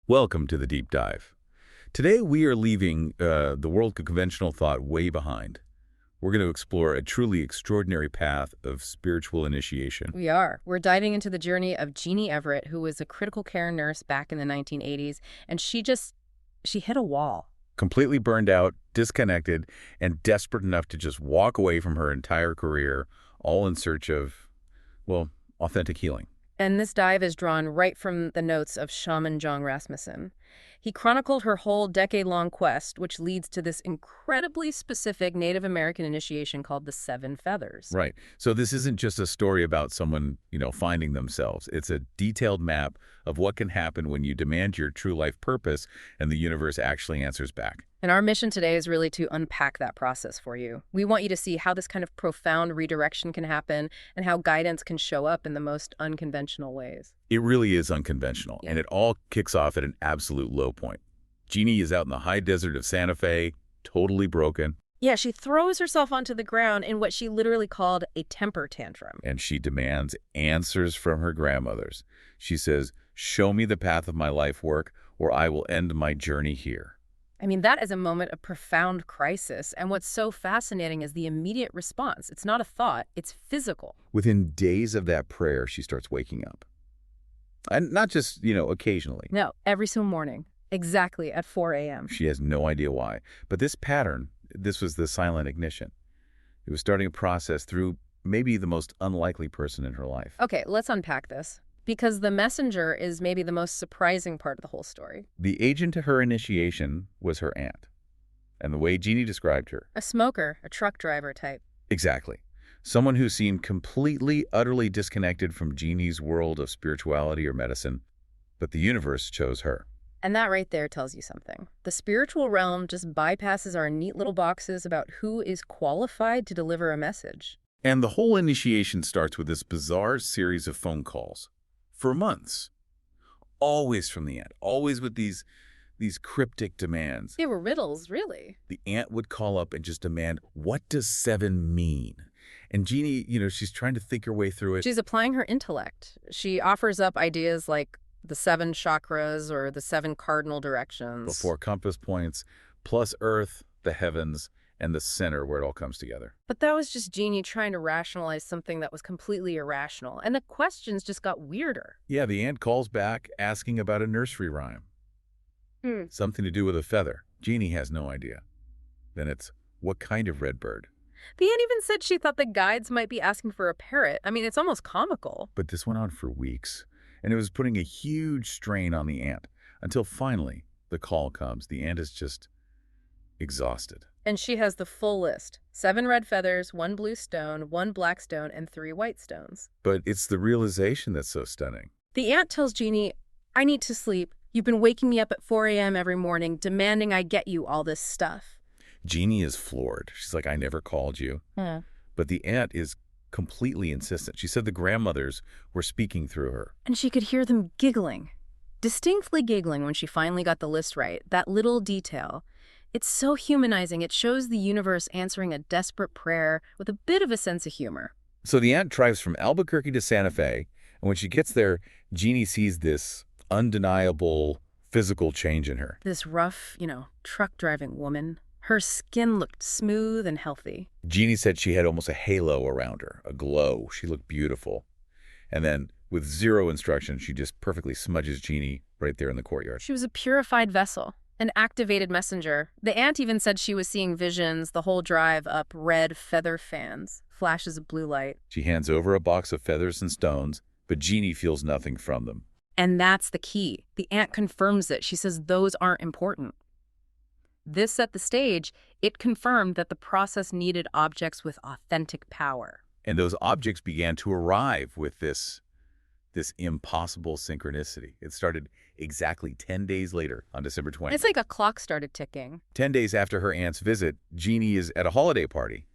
Welcome to the Deep Dive. Today we are leaving the world of conventional thought way behind. We're going to explore a truly extraordinary path of spiritual initiation. We are. We're diving into the journey of Geneie Everett, who was a critical care nurse back in the 1980s, and she hit a wall. Completely burned out, disconnected, and desperate enough to just walk away from her entire career, all in search of, well, authentic healing. And this dive is drawn right from the notes of Shaman Jon Rasmussen. He chronicled her whole decade-long quest, which leads to this incredibly specific Native American initiation called the Seven Feathers. Right. So this isn't just a story about someone, finding themselves. It's a detailed map of what can happen when you demand your true life purpose and the universe actually answers back. And our mission today is really to unpack that process for you. We want you to see how this kind of profound redirection can happen and how guidance can show up in the most unconventional ways. It really is unconventional, and it all kicks off at an absolute low point. Geneie is out in the high desert of Santa Fe, totally broken. Yeah, she throws herself onto the ground in what she literally called a temper tantrum. And she demands answers from her grandmothers. She says, "Show me the path of my life work, or I will end my journey here." I mean, that is a moment of profound crisis, and what's so fascinating is the immediate response. It's not a thought, it's physical. Within days of that prayer, she starts waking up. And not just, occasionally. No, every single morning, exactly at 4 a.m. She has no idea why. But this pattern, this was the silent ignition. It was starting a process through maybe the most unlikely person in her life. Okay, let's unpack this, because the messenger is maybe the most surprising part of the whole story. The agent to her initiation was her aunt, and the way Geneie described her. A smoker, a truck driver type. Exactly. Someone who seemed completely, utterly disconnected from Genie's world of spirituality or medicine, but the universe chose her. And that right there tells you something. The spiritual realm just bypasses our neat little boxes about who is qualified to deliver a message. And the whole initiation starts with this bizarre series of phone calls. For months. Always from the aunt. Always with these cryptic demands. They were riddles, really. The aunt would call up and just demand, what does 7 mean? And Geneie, she's trying to think her way through it. She's applying her intellect. She offers up ideas like the 7 chakras or the 7 cardinal directions. The 4 compass points, plus Earth, the heavens, and the center where it all comes together. But that was just Geneie trying to rationalize something that was completely irrational, and the questions just got weirder. Yeah, the aunt calls back asking about a nursery rhyme. Something to do with a feather. Geneie has no idea. Then it's, what kind of red bird? The aunt even said she thought the guides might be asking for a parrot. I mean, it's almost comical. But this went on for weeks, and it was putting a huge strain on the aunt, until finally the call comes. The aunt is just exhausted. And she has the full list. 7 red feathers, 1 blue stone, 1 black stone, and 3 white stones. But it's the realization that's so stunning. The aunt tells Geneie, I need to sleep. You've been waking me up at 4 a.m. every morning, demanding I get you all this stuff. Geneie is floored. She's like, I never called you. But the aunt is completely insistent. She said the grandmothers were speaking through her. And she could hear them giggling, distinctly giggling when she finally got the list right. That little detail. It's so humanizing. It shows the universe answering a desperate prayer with a bit of a sense of humor. So the aunt drives from Albuquerque to Santa Fe, and when she gets there, Geneie sees this undeniable physical change in her. This rough, truck-driving woman. Her skin looked smooth and healthy. Geneie said she had almost a halo around her, a glow. She looked beautiful. And then, with zero instruction, she just perfectly smudges Geneie right there in the courtyard. She was a purified vessel. An activated messenger. The aunt even said she was seeing visions the whole drive up, red feather fans, flashes of blue light. She hands over a box of feathers and stones, but Geneie feels nothing from them. And that's the key. The aunt confirms it. She says those aren't important. This set the stage. It confirmed that the process needed objects with authentic power. And those objects began to arrive with this impossible synchronicity. It started exactly 10 days later on December 20th. It's like a clock started ticking. 10 days after her aunt's visit, Geneie is at a holiday party.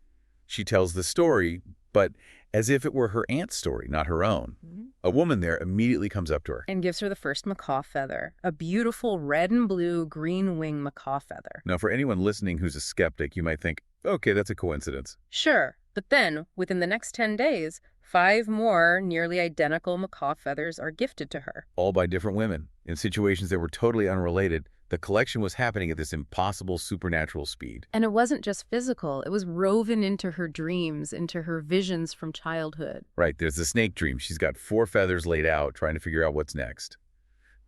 She tells the story, but as if it were her aunt's story, not her own. A woman there immediately comes up to her. And gives her the first macaw feather, a beautiful red and blue Green-Wing Macaw feather. Now, for anyone listening who's a skeptic, you might think, okay, that's a coincidence. Sure, but then, within the next 10 days, 5 more nearly identical macaw feathers are gifted to her. All by different women, in situations that were totally unrelated. The collection was happening at this impossible supernatural speed. And it wasn't just physical, it was woven into her dreams, into her visions from childhood. Right, there's the snake dream. She's got 4 feathers laid out, trying to figure out what's next.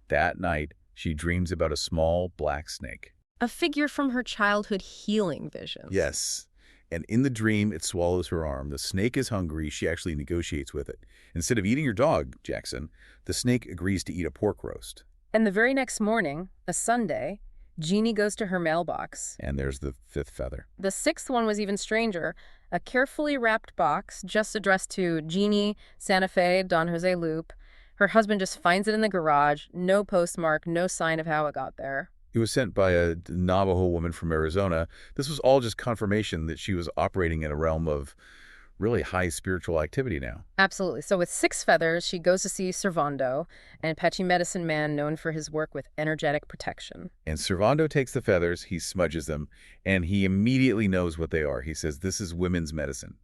That night, she dreams about a small black snake. A figure from her childhood healing visions. Yes. And in the dream, it swallows her arm. The snake is hungry. She actually negotiates with it. Instead of eating your dog, Jackson, the snake agrees to eat a pork roast. And the very next morning, a Sunday, Geneie goes to her mailbox. And there's the 5th feather. The 6th one was even stranger, a carefully wrapped box just addressed to Geneie, Santa Fe, Don Jose Loop. Her husband just finds it in the garage, no postmark, no sign of how it got there. It was sent by a Navajo woman from Arizona. This was all just confirmation that she was operating in a realm of really high spiritual activity now. Absolutely. So with 6 feathers, she goes to see Servando, an Apache medicine man known for his work with energetic protection. And Servando takes the feathers, he smudges them, and he immediately knows what they are. He says, this is women's medicine.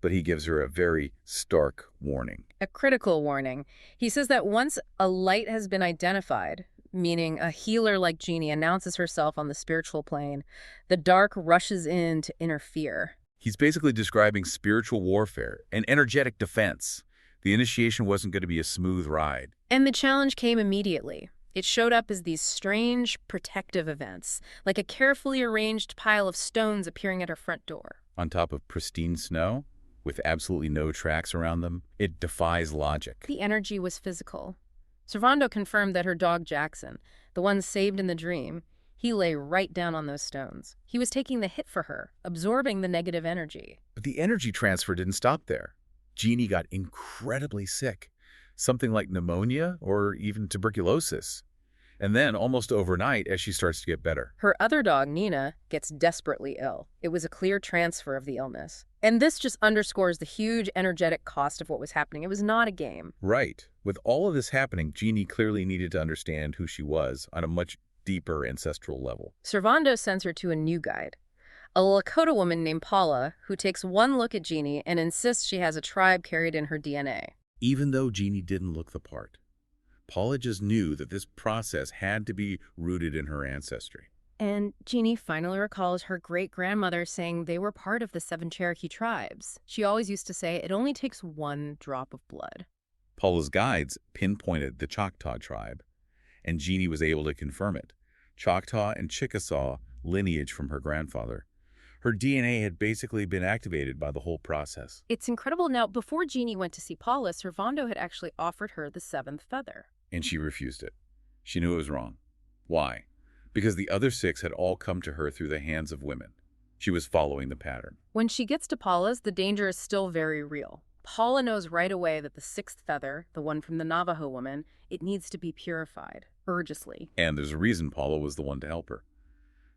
But he gives her a very stark warning. A critical warning. He says that once a light has been identified, meaning a healer like Geneie announces herself on the spiritual plane, the dark rushes in to interfere. He's basically describing spiritual warfare, an energetic defense. The initiation wasn't going to be a smooth ride. And the challenge came immediately. It showed up as these strange protective events, like a carefully arranged pile of stones appearing at her front door. On top of pristine snow, with absolutely no tracks around them, it defies logic. The energy was physical. Servando confirmed that her dog Jackson, the one saved in the dream, he lay right down on those stones. He was taking the hit for her, absorbing the negative energy. But the energy transfer didn't stop there. Geneie got incredibly sick, something like pneumonia or even tuberculosis. And then, almost overnight, as she starts to get better. Her other dog, Nina, gets desperately ill. It was a clear transfer of the illness. And this just underscores the huge energetic cost of what was happening. It was not a game. Right. With all of this happening, Geneie clearly needed to understand who she was on a much deeper ancestral level. Servando sends her to a new guide, a Lakota woman named Paula, who takes one look at Geneie and insists she has a tribe carried in her DNA. Even though Geneie didn't look the part, Paula just knew that this process had to be rooted in her ancestry. And Geneie finally recalls her great-grandmother saying they were part of the 7 Cherokee tribes. She always used to say, it only takes 1 drop of blood. Paula's guides pinpointed the Choctaw tribe, and Geneie was able to confirm it. Choctaw and Chickasaw lineage from her grandfather. Her DNA had basically been activated by the whole process. It's incredible. Now, before Geneie went to see Paula, Servando had actually offered her the 7th feather. And she refused it. She knew it was wrong. Why? Because the other 6 had all come to her through the hands of women. She was following the pattern. When she gets to Paula's, the danger is still very real. Paula knows right away that the 6th feather, the one from the Navajo woman, it needs to be purified, urgently. And there's a reason Paula was the one to help her.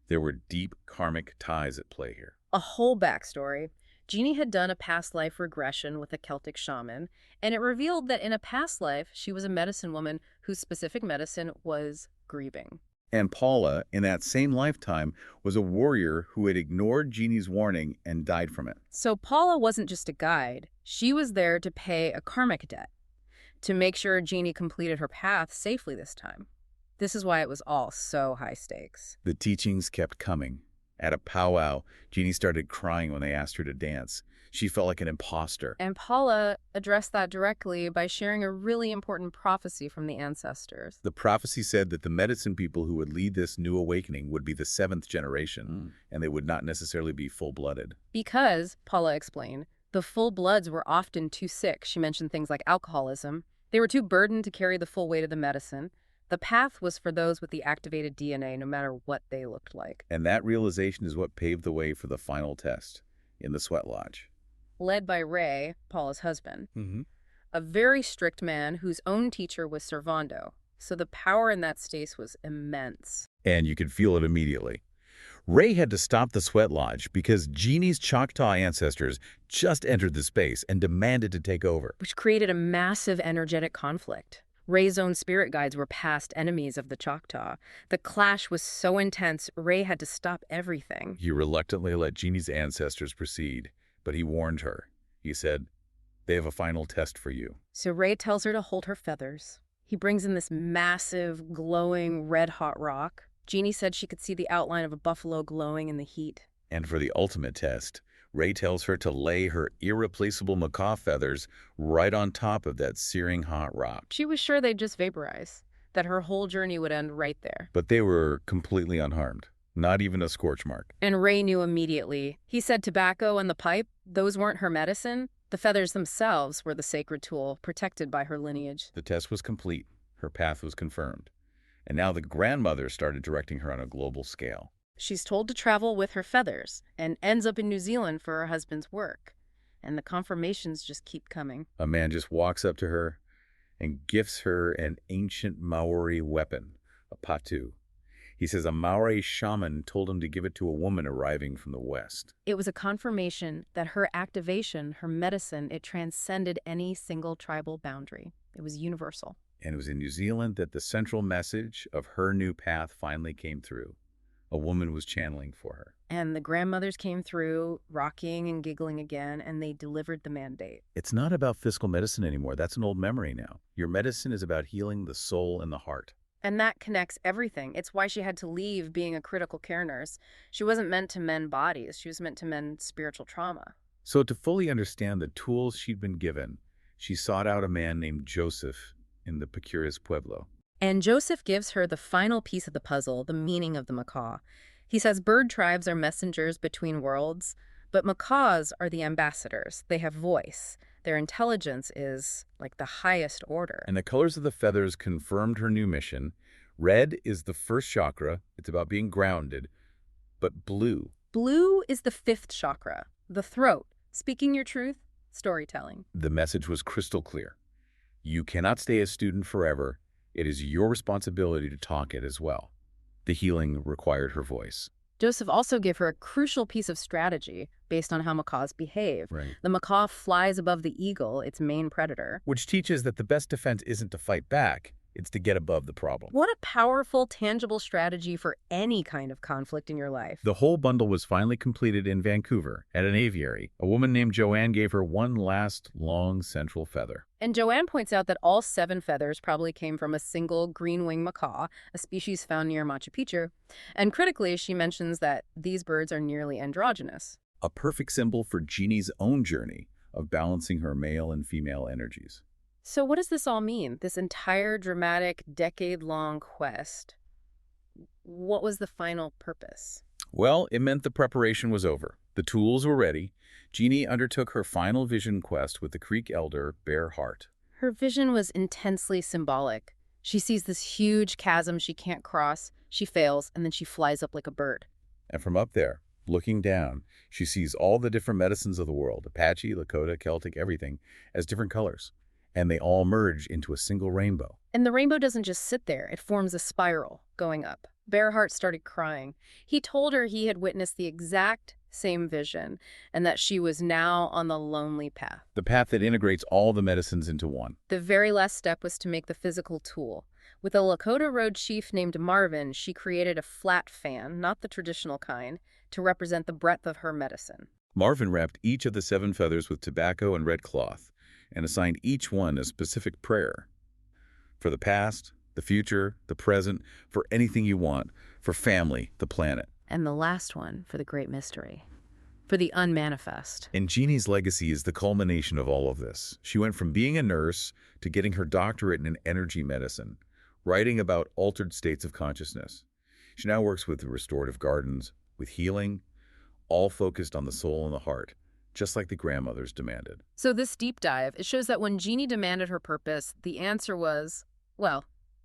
There were deep karmic ties at play here. A whole backstory. Geneie had done a past life regression with a Celtic shaman, and it revealed that in a past life, she was a medicine woman whose specific medicine was grieving. And Paula, in that same lifetime, was a warrior who had ignored Genie's warning and died from it. So Paula wasn't just a guide. She was there to pay a karmic debt, to make sure Geneie completed her path safely this time. This is why it was all so high stakes. The teachings kept coming. At a powwow, Geneie started crying when they asked her to dance. She felt like an imposter. And Paula addressed that directly by sharing a really important prophecy from the ancestors. The prophecy said that the medicine people who would lead this new awakening would be the 7th generation, and they would not necessarily be full-blooded. Because, Paula explained, the full-bloods were often too sick. She mentioned things like alcoholism. They were too burdened to carry the full weight of the medicine. The path was for those with the activated DNA, no matter what they looked like. And that realization is what paved the way for the final test in the sweat lodge. Led by Ray, Paula's husband, a very strict man whose own teacher was Servando. So the power in that space was immense. And you could feel it immediately. Ray had to stop the sweat lodge because Genie's Choctaw ancestors just entered the space and demanded to take over. Which created a massive energetic conflict. Ray's own spirit guides were past enemies of the Choctaw. The clash was so intense, Ray had to stop everything. He reluctantly let Genie's ancestors proceed, but he warned her. He said, They have a final test for you. So Ray tells her to hold her feathers. He brings in this massive, glowing, red-hot rock. Geneie said she could see the outline of a buffalo glowing in the heat. And for the ultimate test, Ray tells her to lay her irreplaceable macaw feathers right on top of that searing hot rock. She was sure they'd just vaporize, that her whole journey would end right there. But they were completely unharmed. Not even a scorch mark. And Ray knew immediately. He said tobacco and the pipe, those weren't her medicine. The feathers themselves were the sacred tool, protected by her lineage. The test was complete. Her path was confirmed. And now the grandmother started directing her on a global scale. She's told to travel with her feathers and ends up in New Zealand for her husband's work. And the confirmations just keep coming. A man just walks up to her and gifts her an ancient Maori weapon, a patu. He says a Maori shaman told him to give it to a woman arriving from the west. It was a confirmation that her activation, her medicine, it transcended any single tribal boundary. It was universal. And it was in New Zealand that the central message of her new path finally came through. A woman was channeling for her. And the grandmothers came through, rocking and giggling again, and they delivered the mandate. It's not about physical medicine anymore. That's an old memory now. Your medicine is about healing the soul and the heart. And that connects everything. It's why she had to leave being a critical care nurse. She wasn't meant to mend bodies. She was meant to mend spiritual trauma. So to fully understand the tools she'd been given, she sought out a man named Joseph in the Procure Pueblo. And Joseph gives her the final piece of the puzzle, the meaning of the macaw. He says bird tribes are messengers between worlds, but macaws are the ambassadors. They have voice. Their intelligence is like the highest order. And the colors of the feathers confirmed her new mission. Red is the first chakra. It's about being grounded. But blue. Blue is the fifth chakra, the throat. Speaking your truth, storytelling. The message was crystal clear. You cannot stay a student forever. It is your responsibility to talk it as well. The healing required her voice. Joseph also gave her a crucial piece of strategy based on how macaws behave. Right. The macaw flies above the eagle, its main predator. Which teaches that the best defense isn't to fight back, it's to get above the problem. What a powerful, tangible strategy for any kind of conflict in your life. The whole bundle was finally completed in Vancouver at an aviary. A woman named Joanne gave her one last long central feather. And Joanne points out that all 7 feathers probably came from a single green-wing macaw, a species found near Machu Picchu. And critically, she mentions that these birds are nearly androgynous. A perfect symbol for Genie's own journey of balancing her male and female energies. So what does this all mean? This entire dramatic, decade-long quest. What was the final purpose? Well, it meant the preparation was over. The tools were ready. Geneie undertook her final vision quest with the Creek elder, Bear Heart. Her vision was intensely symbolic. She sees this huge chasm she can't cross, she fails, and then she flies up like a bird. And from up there, looking down, she sees all the different medicines of the world, Apache, Lakota, Celtic, everything, as different colors. And they all merge into a single rainbow. And the rainbow doesn't just sit there. It forms a spiral going up. Bearheart started crying. He told her he had witnessed the exact same vision and that she was now on the lonely path. The path that integrates all the medicines into one. The very last step was to make the physical tool. With a Lakota road chief named Marvin, she created a flat fan, not the traditional kind, to represent the breadth of her medicine. Marvin wrapped each of the 7 feathers with tobacco and red cloth and assigned each one a specific prayer. For the past, the future, the present, for anything you want, for family, the planet. And the last one for the great mystery, for the unmanifest. And Genie's legacy is the culmination of all of this. She went from being a nurse to getting her doctorate in energy medicine, writing about altered states of consciousness. She now works with restorative gardens, with healing, all focused on the soul and the heart, just like the grandmothers demanded. So this deep dive, it shows that when Geneie demanded her purpose, the answer was, well,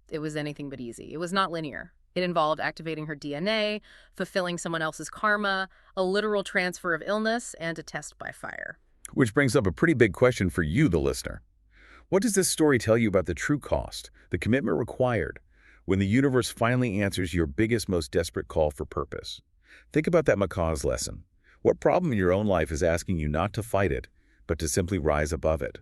it was anything but easy. It was not linear. It involved activating her DNA, fulfilling someone else's karma, a literal transfer of illness, and a test by fire. Which brings up a pretty big question for you, the listener. What does this story tell you about the true cost, the commitment required, when the universe finally answers your biggest, most desperate call for purpose? Think about that macaw's lesson. What problem in your own life is asking you not to fight it, but to simply rise above it?